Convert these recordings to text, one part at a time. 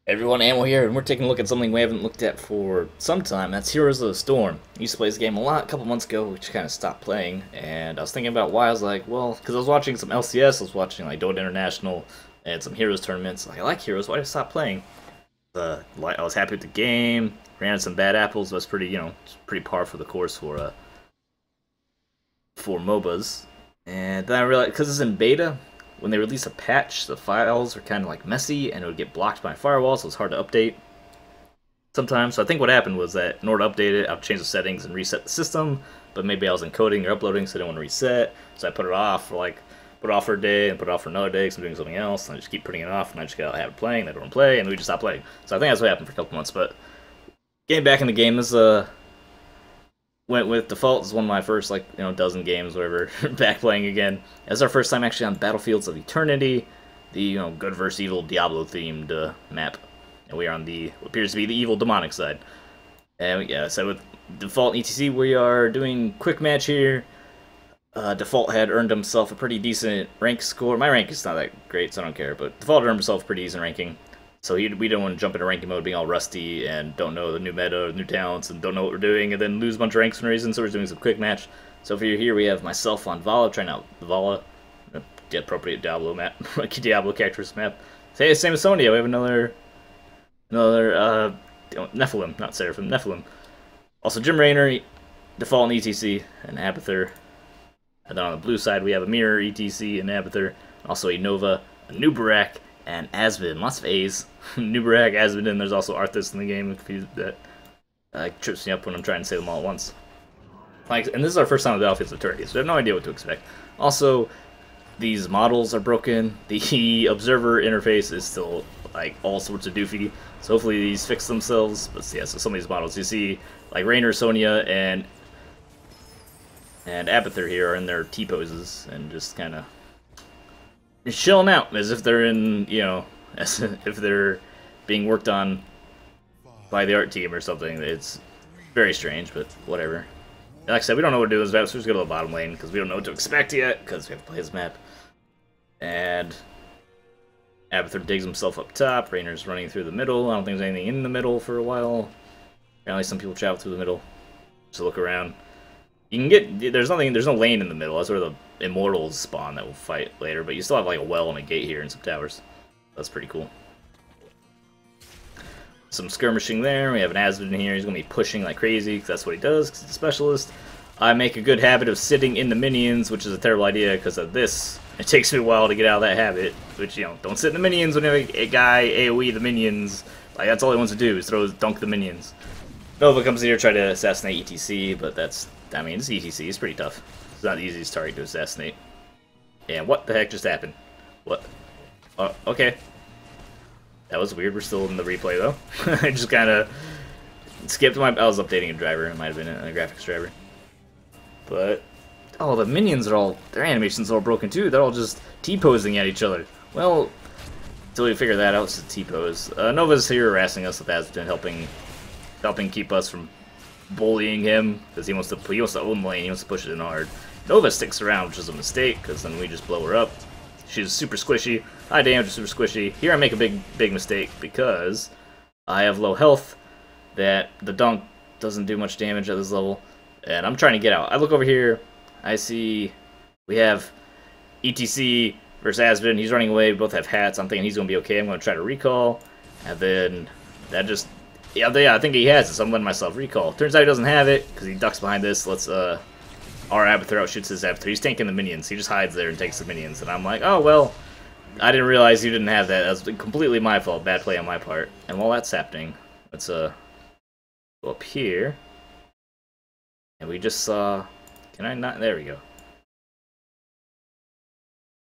Everyone, Ammo here, and we're taking a look at something we haven't looked at for some time. That's Heroes of the Storm. I used to play this game a lot a couple months ago, which kind of stopped playing, and I was thinking about why. I was like, well, because I was watching some LCS, I was watching like Dota International, and some Heroes tournaments. Like, I like Heroes, why did I stop playing? I was happy with the game, ran into some bad apples, but it's pretty, pretty par for the course for MOBAs. And then I realized, because it's in beta, when they release a patch, the files are kind of like messy, and it would get blocked by firewall, so it's hard to update sometimes. So I think what happened was that in order to update it, I've changed the settings and reset the system, but maybe I was encoding or uploading, so I didn't want to reset. So I put it off for a day, and put it off for another day because I'm doing something else, and I just keep putting it off, and I just gotta have it playing, I don't want to play, and we just stop playing. So I think that's what happened for a couple months, but getting back in the game is went with default. Is one of my first dozen games, whatever, back playing again. It's our first time actually on Battlefields of Eternity, the good versus evil Diablo themed map, and we are on the what appears to be the evil demonic side. And yeah, so with default ETC, we are doing quick match here. Default had earned himself a pretty decent rank score. My rank is not that great, so I don't care, but Default earned himself a pretty decent ranking. So we don't want to jump into ranking mode being all rusty and don't know the new meta, new talents, and don't know what we're doing, and then lose a bunch of ranks for no reason, so we're doing some quick match. So for you here, we have myself on Vala, trying out Vala, the appropriate Diablo map, Diablo characters map. Hey, same as Sonya, we have another Nephilim, not Seraphim, Nephilim. Also Jim Raynor, Default and ETC, and Abathur. And then on the blue side, we have a Mirror, ETC, and Abathur. Also a Nova, a Nubarak, and Asbin. Lots of A's. Nubarak, Asbin, and there's also Arthas in the game if that trips me up when I'm trying to say them all at once. And this is our first time with Battlefields of Eternity, so we have no idea what to expect. Also, these models are broken. The observer interface is still like all sorts of doofy. So hopefully these fix themselves. But yeah, so some of these models you see, like Raynor, Sonya, and Abathur here are in their T poses and just kind of chilling out as if they're in, as if they're being worked on by the art team or something. It's very strange, but whatever. Like I said, we don't know what to do with this map, so we're just going to go to the bottom lane because we don't know what to expect yet because we have to play this map. And Abathur digs himself up top. Raynor's running through the middle. I don't think there's anything in the middle for a while. Apparently some people travel through the middle. Just look around. You can get, there's no lane in the middle. That's where the immortals spawn that will fight later, but you still have like a well and a gate here and some towers. That's pretty cool. Some skirmishing there. We have an Asbin here. He's going to be pushing like crazy because that's what he does because he's a specialist. I make a good habit of sitting in the minions, which is a terrible idea because of this. It takes me a while to get out of that habit, which, don't sit in the minions when a guy AoE the minions. Like, that's all he wants to do is dunk the minions. Nova comes here to try to assassinate ETC, but that's, it's ETC. It's pretty tough. It's not the easiest target to assassinate. And what the heck just happened? What? Oh, okay. That was weird. We're still in the replay, though. I just kind of skipped I was updating a driver. It might have been a graphics driver. But, oh, the minions are all, their animations are all broken, too. They're all just T-posing at each other. Well, until we figure that out, it's a T-pose. Nova's here harassing us with Asbin, helping keep us from bullying him, because he wants to own the lane, he wants to push it in hard. Nova sticks around, which is a mistake, because then we just blow her up. She's super squishy. High damage, super squishy. Here I make a big mistake, because I have low health, that the dunk doesn't do much damage at this level, and I'm trying to get out. I look over here, I see we have ETC versus Asbin. He's running away, we both have hats. I'm thinking he's going to be okay. I'm going to try to recall, and then that just... Yeah, I think he has it, so I'm letting myself recall. Turns out he doesn't have it, because he ducks behind this. Let's, our Abathur outshoots his Abathur. He's tanking the minions. He just hides there and takes the minions. And I'm like, oh, well, I didn't realize you didn't have that. That was completely my fault. Bad play on my part. And while that's happening, let's, go up here. And we just saw... Can I not? There we go.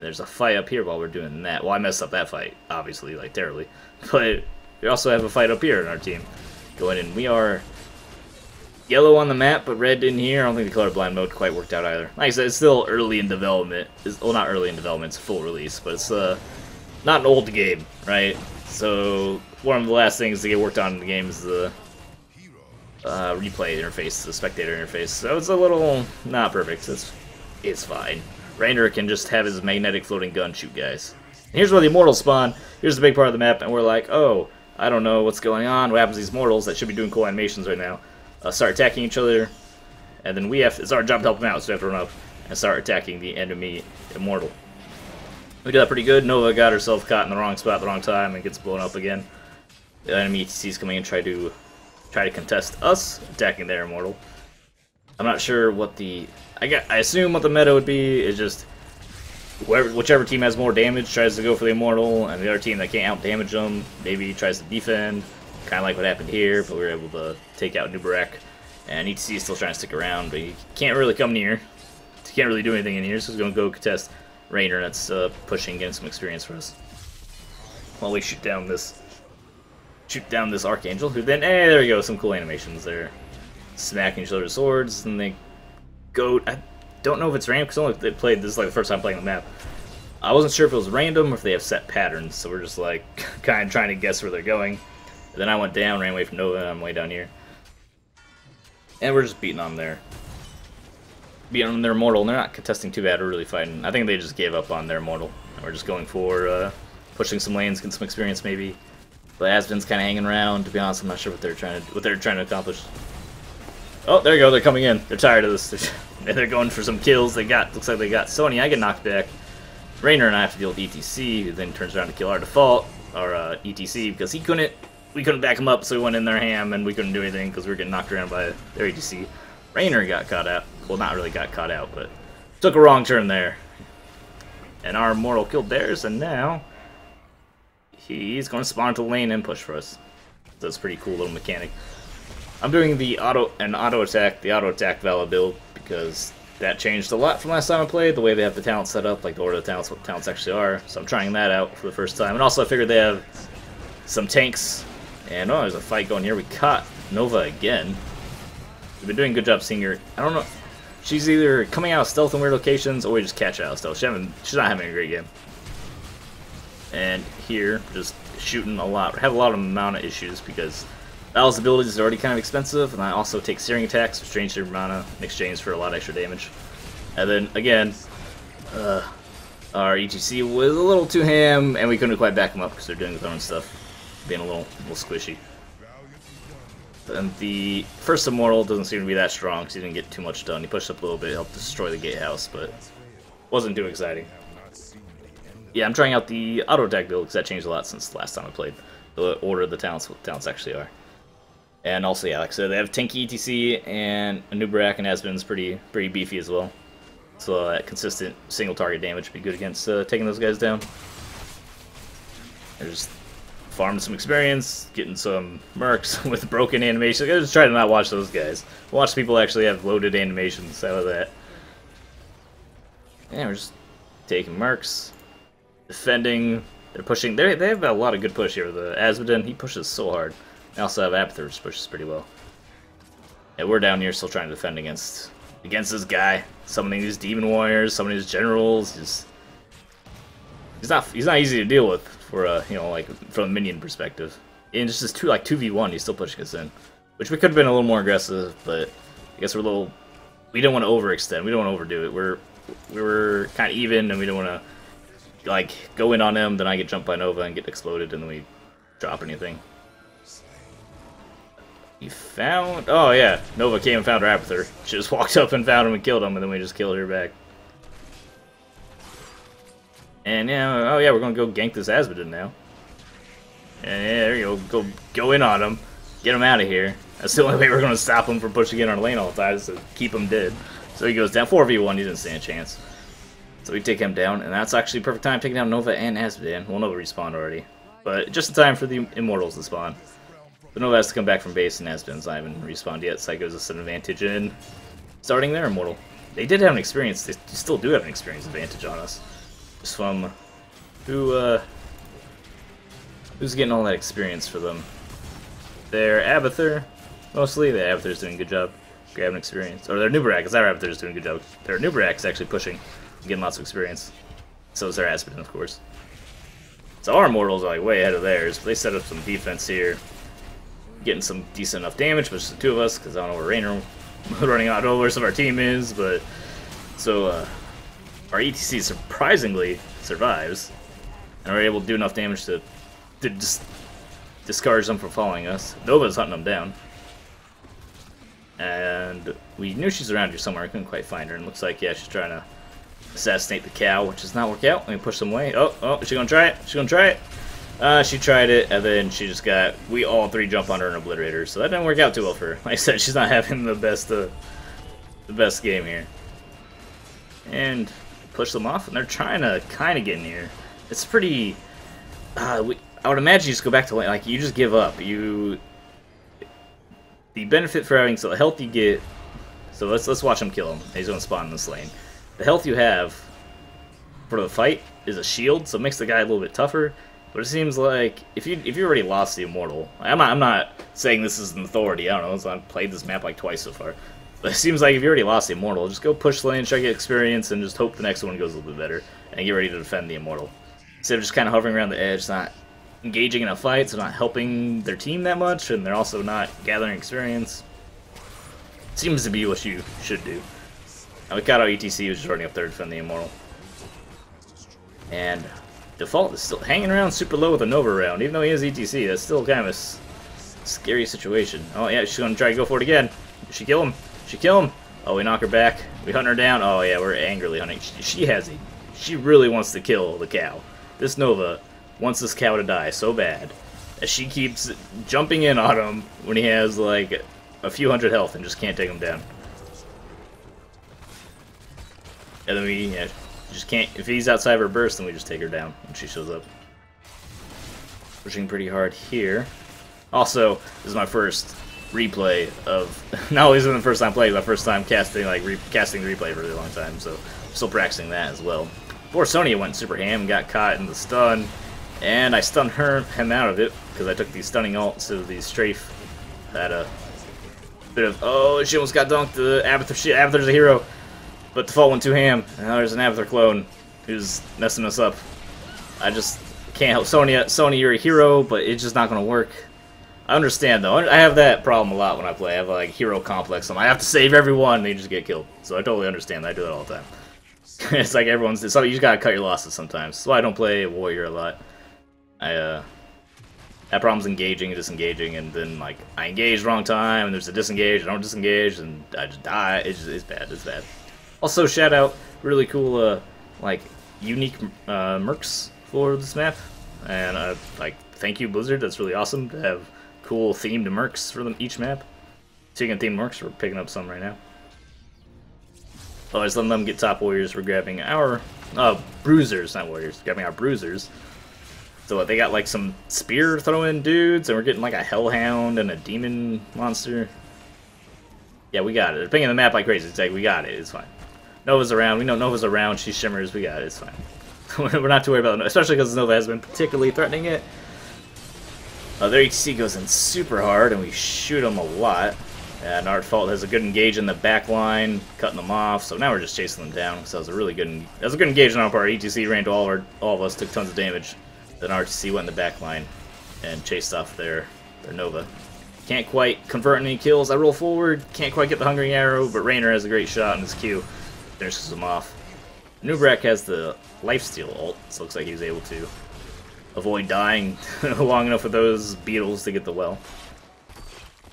There's a fight up here while we're doing that. Well, I messed up that fight, obviously, like, terribly. But... we also have a fight up here in our team going in. We are yellow on the map, but red in here. I don't think the colorblind mode quite worked out either. Like I said, it's still early in development. Well, not early in development, it's a full release, but it's not an old game, right? So one of the last things to get worked on in the game is the replay interface, the spectator interface. So it's a little not perfect. It's fine. Raynor can just have his magnetic floating gun shoot guys. And here's where the immortals spawn. Here's the big part of the map, and we're like, oh, I don't know what's going on. What happens to these mortals that should be doing cool animations right now? Start attacking each other, and then it's our job to help them out, so we have to run up and start attacking the enemy immortal. We did that pretty good. Nova got herself caught in the wrong spot at the wrong time and gets blown up again. The enemy ETC is coming in try to contest us attacking their immortal. I'm not sure what the I assume what the meta would be is just whichever team has more damage tries to go for the immortal, and the other team that can't out damage them maybe tries to defend. Kind of like what happened here, but we were able to take out Nubarek, and ETC is still trying to stick around, but he can't really come near. He can't really do anything in here, so he's going to go contest Rainer. That's pushing, getting some experience for us. While we shoot down this Archangel, who then, there we go, some cool animations there. Smacking each other's swords, and they go, I don't know if it's random, because this is like the first time playing the map. I wasn't sure if it was random or if they have set patterns, so we're just like, kind of trying to guess where they're going. And then I went down, ran away from Nova, and I'm way down here. And we're just beating on their immortal, and they're not contesting too bad, we're really fighting. I think they just gave up on their immortal, and we're just going for pushing some lanes, getting some experience maybe. But Aspen's kind of hanging around. To be honest, I'm not sure what they're trying to accomplish. Oh, there you go. They're coming in. They're tired of this. They're going for some kills. Looks like they got Sony. I get knocked back. Rainer and I have to deal with ETC, who then turns around to kill our default, our ETC, because we couldn't back him up, so we went in their ham, and we couldn't do anything because we were getting knocked around by their ETC. Rainer got caught out. Well, not really got caught out, but took a wrong turn there. And our immortal killed theirs, and now he's going to spawn into the lane and push for us. That's a pretty cool little mechanic. I'm doing the auto attack Vala build because that changed a lot from last time I played. The way they have the talents set up, like the order of the talents, what the talents actually are. So I'm trying that out for the first time. And also I figured they have some tanks. And oh, there's a fight going here. We caught Nova again. We've been doing a good job seeing her. I don't know. She's either coming out of stealth in weird locations or we just catch her out of stealth. She's not having a great game. And here, just shooting a lot. We have a lot of amount of issues because Val's abilities are already kind of expensive, and I also take searing attacks, which change their mana in exchange for a lot of extra damage. And then, again, our ETC was a little too ham, and we couldn't quite back them up because they're doing their own stuff, being a little squishy. And the first Immortal doesn't seem to be that strong because he didn't get too much done. He pushed up a little bit, helped destroy the gatehouse, but wasn't too exciting. Yeah, I'm trying out the auto attack build because that changed a lot since the last time I played. The order of the talents, what the talents actually are. And also, yeah, like I said, they have tanky ETC, and a Nubarak and Aspen's pretty beefy as well. So that consistent single target damage would be good against taking those guys down. They're just farming some experience, getting some mercs with broken animations. I just try to not watch those guys. Watch people actually have loaded animations out of that. Yeah, we're just taking mercs, defending. They're pushing. They have a lot of good push here. The Asmodin, he pushes so hard. They also have Abathur, which pushes pretty well. Yeah, we're down here still trying to defend against this guy. Summoning these demon warriors, summoning his generals. He's not easy to deal with for you know, like from a minion perspective. And just this 2v1, he's still pushing us in, which we could have been a little more aggressive, but I guess we don't want to overextend. We don't want to overdo it. We were kind of even, and we don't want to like go in on him. Then I get jumped by Nova and get exploded, and then we drop anything. He found... Oh, yeah. Nova came and found her Abathur. She just walked up and found him and killed him, and then we just killed her back. And, yeah, oh, yeah, we're going to go gank this Asmodin now. And, yeah, there you go. Go in on him. Get him out of here. That's the only way we're going to stop him from pushing in our lane all the time, is to keep him dead. So he goes down. 4v1, he didn't stand a chance. So we take him down, and that's actually a perfect time taking down Nova and Asmodin. Well, Nova respawned already. But just in time for the Immortals to spawn. But Nova has to come back from base, and Aspen's not even respawned yet, so that gives us an advantage in starting their Immortal. They did have an experience, they still do have an experience advantage on us. Just from who's getting all that experience for them. Their Abathur, mostly. Their Abathur's doing a good job grabbing experience. Or their Nubarak, because our Abathur's doing a good job. Their Nubarak is actually pushing, getting lots of experience. So is their Aspen, of course. So our Immortals are like way ahead of theirs, but they set up some defense here. Getting some decent enough damage, but just the two of us, because I don't know where Rainer running out. I don't know where some of our team is, but so our ETC surprisingly survives, and we're able to do enough damage to discourage them from following us. Nova's hunting them down. And we knew she's around here somewhere. I couldn't quite find her. And it looks like, yeah, she's trying to assassinate the cow, which does not work out. Let me push them away. Oh, is she going to try it? She's going to try it. She tried it, and then she just got... We all three jump on her and obliterate her. So that didn't work out too well for her. Like I said, she's not having the best game here. And push them off, and they're trying to kind of get in here. It's pretty... I would imagine you just go back to, like, you just give up. The benefit for having, so the health you get, so let's watch him kill him. He's going to spawn in this lane. The health you have for the fight is a shield, so it makes the guy a little bit tougher. But it seems like if you already lost the Immortal, I'm not saying this is an authority. I don't know. So I've played this map like twice so far. But it seems like if you already lost the Immortal, just go push lane, try to get experience, and just hope the next one goes a little bit better, and get ready to defend the Immortal. Instead of just kind of hovering around the edge, not engaging in a fight, so not helping their team that much, and they're also not gathering experience. Seems to be what you should do. Now we got out ETC, who's just running up there to defend the Immortal. And Default is still hanging around super low with a Nova round, even though he is ETC. That's still kind of a scary situation. Oh yeah, she's gonna try to go for it again. Did she kill him? She kill him? Oh, we knock her back. We hunt her down. Oh yeah, we're angrily hunting. She really wants to kill the cow. This Nova wants this cow to die so bad that she keeps jumping in on him when he has like a few hundred health and just can't take him down. And then we just can't. If he's outside of her burst, then we just take her down when she shows up. Pushing pretty hard here. Also, this is my first replay of. Not only is it the first time playing, it's my first time casting casting the replay for a really long time. So still practicing that as well. Before Sonya went super ham, got caught in the stun. And I stunned him out of it, because I took the stunning ult instead of the strafe. Had a bit of, oh, she almost got dunked. The Abathur, shit, Abathur's a hero. But Default went too ham. And now there's an Abathur clone who's messing us up. I just can't help. Sonya, you're a hero, but it's just not going to work. I understand, though. I have that problem a lot when I play. I have, like, hero complex. I have to save everyone, and they just get killed. So I totally understand. I do that all the time. It's like everyone's... So you just gotta cut your losses sometimes. That's why I don't play Warrior a lot. I have problems engaging and disengaging, and then like I engage wrong time, and there's a disengage, I don't disengage, and I just die. It's bad. It's bad. Also, shout out really cool like unique mercs for this map, and like thank you Blizzard. That's really awesome to have cool themed mercs for each map. Speaking of themed mercs, we're picking up some right now. Oh, just letting them get top warriors. We're grabbing our bruisers, not warriors. Grabbing our bruisers. So they got like some spear throwing dudes, and we're getting like a hellhound and a demon monster. Yeah, we got it. They're pinging the map like crazy. It's like, we got it. It's fine. Nova's around. We know Nova's around. She shimmers. We got it. It's fine. We're not too worried about it, especially because Nova has been particularly threatening it. Their HC goes in super hard, and we shoot them a lot. And our Default has a good engage in the back line, cutting them off. So now we're just chasing them down. So that was a good engage on our part. ETC ran to all of us, took tons of damage. Then RTC went in the back line and chased off their Nova. Can't quite convert any kills. I roll forward, can't quite get the Hungering Arrow, but Raynor has a great shot in his Q. Finishes him off. Nubrak has the Lifesteal ult, so it looks like he was able to avoid dying long enough with those beetles to get the well.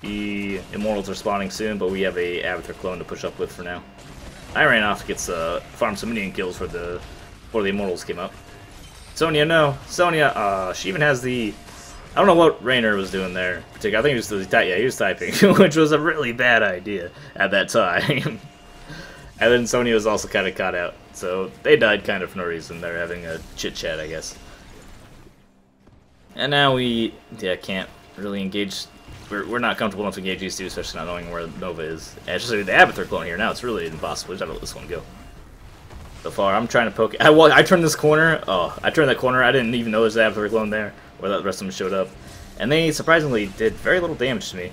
The Immortals are spawning soon, but we have a Abathur clone to push up with for now. I ran off to get farm some minion kills before the Immortals came up. Sonya, no. Sonya, she even has the... I don't know what Raynor was doing there. I think he was typing, which was a really bad idea at that time. And then Sonya was also kind of caught out. So they died kind of for no reason. They're having a chit-chat, I guess. And now we can't really engage... We're not comfortable enough to engage these two, especially not knowing where Nova is. And it's just the Abathur clone here. Now it's really impossible. Just have to let this one go. So far, I'm trying to poke... I turned this corner. Oh, I turned that corner. I didn't even know there's an Abathur clone there, where the rest of them showed up. And they surprisingly did very little damage to me.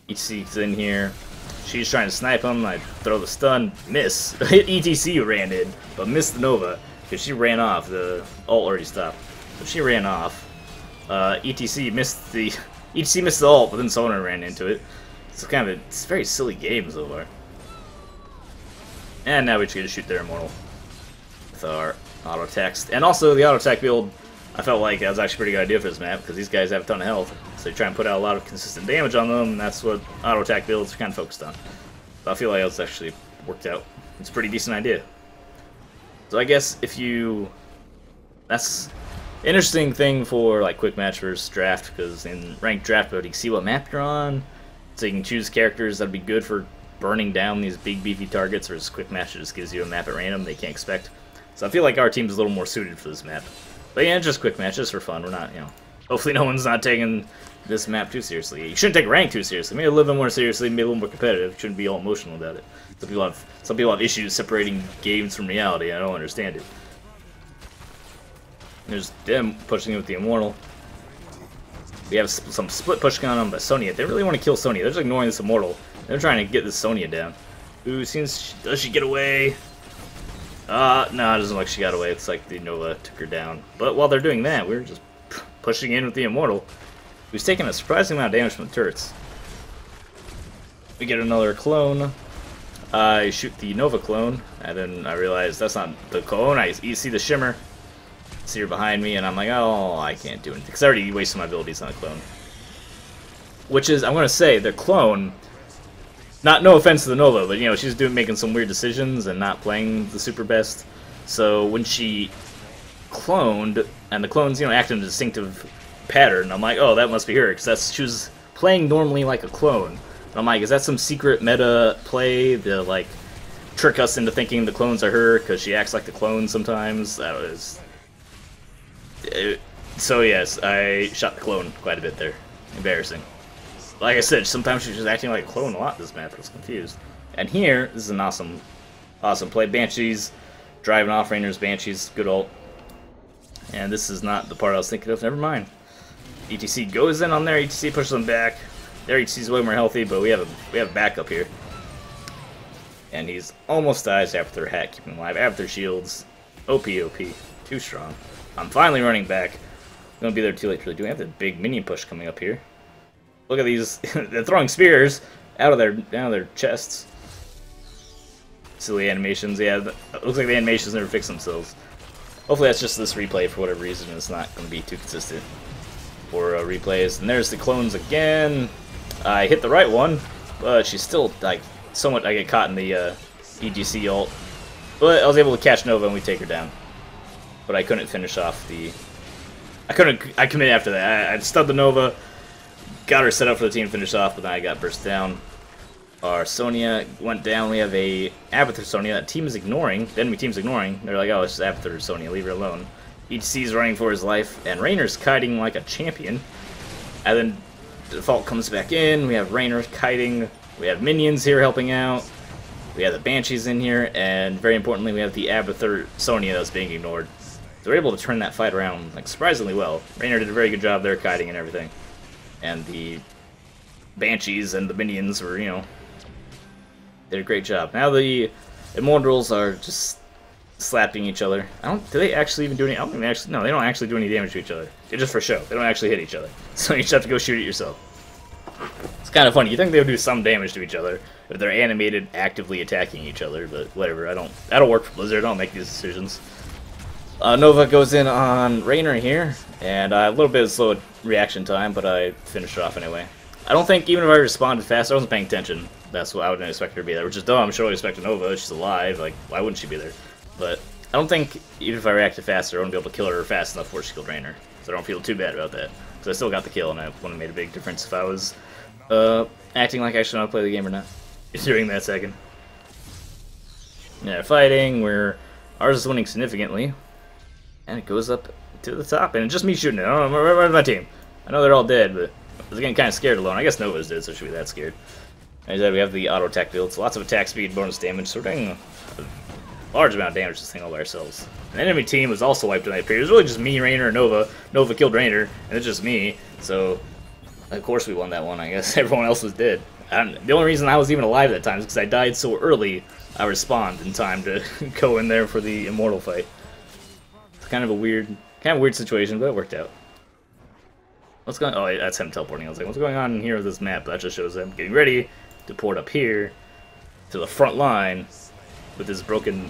ETC's in here. She's trying to snipe him. I throw the stun. Miss. ETC ran in, but missed the Nova, because she ran off. The ult already stopped. So she ran off. ETC missed the ult, but then Sonar ran into it. It's it's a very silly game so far. And now we just get to shoot their Immortal with our auto text. And also the auto attack build I felt like that was actually a pretty good idea for this map, because these guys have a ton of health. So you try and put out a lot of consistent damage on them, and that's what auto attack builds are kind of focused on. So I feel like it's actually worked out. It's a pretty decent idea. So I guess if you... That's an interesting thing for like quick match versus draft, because in ranked draft mode you can see what map you're on, so you can choose characters that'd be good for burning down these big beefy targets, versus quick match just gives you a map at random they can't expect. So I feel like our team's a little more suited for this map. But yeah, just quick match, just for fun. We're not, you know, hopefully no one's not taking this map too seriously. You shouldn't take rank too seriously. Maybe a little bit more seriously, maybe a little more competitive. You shouldn't be all emotional about it. Some people have issues separating games from reality. I don't understand it. There's them pushing with the Immortal. We have some split push going on by Sonya. They really want to kill Sonya. They're just ignoring this Immortal. They're trying to get this Sonya down. Ooh, does she get away? No, it doesn't look like she got away. It's like the Nova took her down. But while they're doing that, we're just pushing in with the Immortal, who's taking a surprising amount of damage from the turrets. We get another clone. I shoot the Nova clone, and then I realize that's not the clone. You see the shimmer. See her behind me, and I'm like, oh, I can't do anything, because I already wasted my abilities on a clone. Which is, I'm going to say, the clone, no offense to the Nova, but, you know, she's making some weird decisions and not playing the super best. So when she cloned, and the clones, you know, act in a distinctive pattern, I'm like, oh, that must be her, because she was playing normally like a clone. And I'm like, is that some secret meta play to, like, trick us into thinking the clones are her, because she acts like the clone sometimes? That was... So yes, I shot the clone quite a bit there. Embarrassing. Like I said, sometimes she's just acting like a clone a lot this map. I was confused. And here, this is an awesome play. Banshees, driving off Rainer's Banshees, good ult. And this is not the part I was thinking of, never mind. ETC goes in on there, ETC pushes them back. Their ETC is way more healthy, but we have a backup here. And he's almost dies after their hat, keeping him alive, after shields. OP, too strong. I'm finally running back. I'm gonna be there too late to really do. We have the big minion push coming up here. Look at these. They're throwing spears out of their chests. Silly animations. Yeah, it looks like the animations never fix themselves. Hopefully that's just this replay for whatever reason. It's not gonna be too consistent for replays. And there's the clones again. I hit the right one, but she's still like somewhat. I get caught in the EGC ult, but I was able to catch Nova and we take her down. But I couldn't finish off the... I committed after that. I stunned the Nova, got her set up for the team to finish off, but then I got burst down. Our Sonya went down. We have a Abathur Sonya that team is ignoring. The enemy team's ignoring. They're like, oh, it's just Abathur Sonya, leave her alone. ETC's running for his life, and Rainer's kiting like a champion. And then Default comes back in. We have Rainer kiting. We have minions here helping out. We have the Banshees in here, and very importantly, we have the Abathur Sonya that's being ignored. So we're able to turn that fight around like surprisingly well. Rainer did a very good job there, kiting and everything. And the Banshees and the minions were, you know, did a great job. Now the Immortals are just slapping each other. Do they actually even do any? No, they don't actually do any damage to each other. It's just for show. They don't actually hit each other. So you just have to go shoot it yourself. It's kind of funny. You think they would do some damage to each other if they're animated actively attacking each other, but whatever. That'll work for Blizzard. I don't make these decisions. Nova goes in on Rainer here, and a little bit of slow reaction time, but I finished it off anyway. I don't think, even if I responded fast, I wasn't paying attention. That's what I wouldn't expect her to be there, which is dumb. I'm sure I expect Nova. She's alive. Like, why wouldn't she be there? But I don't think, even if I reacted faster, I wouldn't be able to kill her fast enough before she killed Rainer. So I don't feel too bad about that. Because I still got the kill, and it wouldn't have made a big difference if I was acting like I should not play the game or not during that second. Yeah, fighting, where ours is winning significantly. And it goes up to the top, and it's just me shooting it. I don't know, where's my team? I know they're all dead, but I was getting kind of scared alone. I guess Nova's dead, so she should be that scared. As I said, we have the auto attack build, so lots of attack speed, bonus damage, so we're doing a large amount of damage to this thing all by ourselves. And the enemy team was also wiped in that period. It was really just me, Rainer, and Nova. Nova killed Rainer, and it's just me, so of course we won that one, I guess. Everyone else was dead. The only reason I was even alive at that time is because I died so early, I respawned in time to go in there for the Immortal fight. Kind of a weird situation, but it worked out. What's going on? Oh, that's him teleporting. I was like, what's going on here with this map? That just shows him getting ready to port up here to the front line with his broken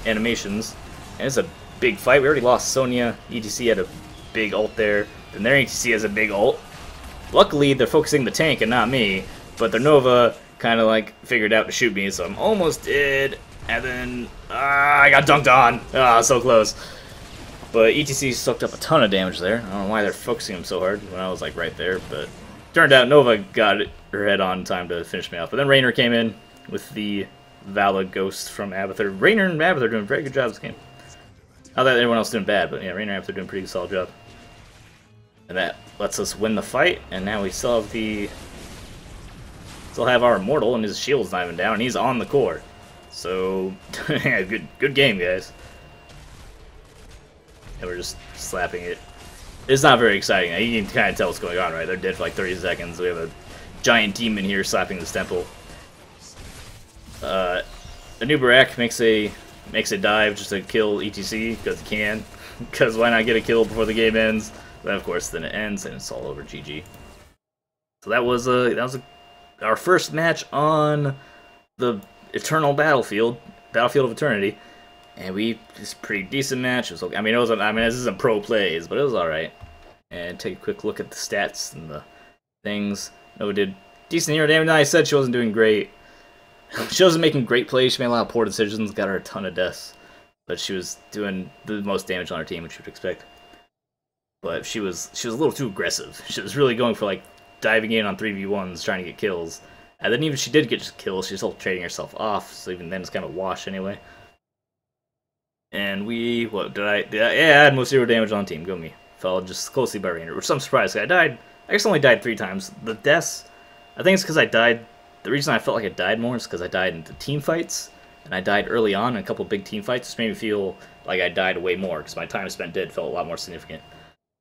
animations. And it's a big fight. We already lost Sonya. ETC had a big ult there. And their ETC has a big ult. Luckily, they're focusing the tank and not me. But their Nova kind of like figured out to shoot me, so I'm almost dead. And then I got dunked on. So close. But ETC sucked up a ton of damage there. I don't know why they're focusing him so hard when I was like right there, but turned out Nova got her head on time to finish me off. But then Raynor came in with the Vala Ghost from Abathur. Raynor and Abathur doing a very good job this game. Not that everyone else doing bad, but yeah, Raynor and Abathur doing a pretty solid job. And that lets us win the fight, and now we still have our Immortal, and his shield's not even down, and he's on the core. So, yeah, good game, guys. And we're just slapping it. It's not very exciting. You can kind of tell what's going on, right? They're dead for like 30 seconds. We have a giant demon here slapping this temple. Anubarak makes a dive just to kill ETC because he can. Because why not get a kill before the game ends? Then of course, then it ends and it's all over. GG. So that was our first match on the Eternal Battlefield of Eternity, and it's a pretty decent match. It was okay. I mean, this isn't pro plays, but it was all right. And take a quick look at the stats and the things. Nova did decent here. Damn, I said she wasn't doing great. She wasn't making great plays. She made a lot of poor decisions. Got her a ton of deaths, but she was doing the most damage on her team, which you would expect. But she was a little too aggressive. She was really going for like diving in on 3v1s, trying to get kills. And then even if she did get kills, she's still trading herself off. So even then, it's kind of a wash anyway. And I had most 0 damage on team. Go me. Followed just closely by Raynor, which I'm surprised. I guess I only died 3 times. The deaths, I think it's because I died. The reason I felt like I died more is because I died in the team fights, and I died early on in a couple big team fights. Just made me feel like I died way more because my time spent dead felt a lot more significant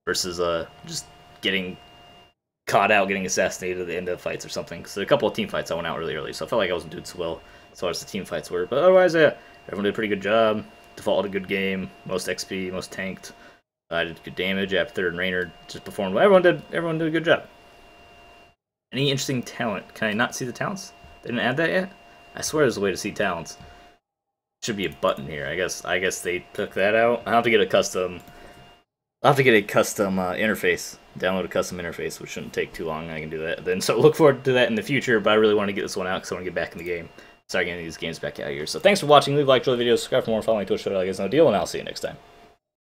versus just getting caught out, getting assassinated at the end of fights or something. So a couple of team fights I went out really early, so I felt like I wasn't doing so well as far as the team fights were. But otherwise, yeah, everyone did a pretty good job. Default had a good game, most XP, most tanked. I did good damage after, and Raynor just performed well. Everyone did a good job. Any interesting talent? Can I not see the talents? They didn't add that yet? I swear there's a way to see talents. Should be a button here. I guess they took that out. I'll have to get a custom interface. Download a custom interface, which shouldn't take too long. I can do that then. So look forward to that in the future, but I really want to get this one out because I want to get back in the game. Start getting these games back out here. So thanks for watching. Leave a like, share the video, subscribe for more, follow me on Twitch, I guess no deal, and I'll see you next time.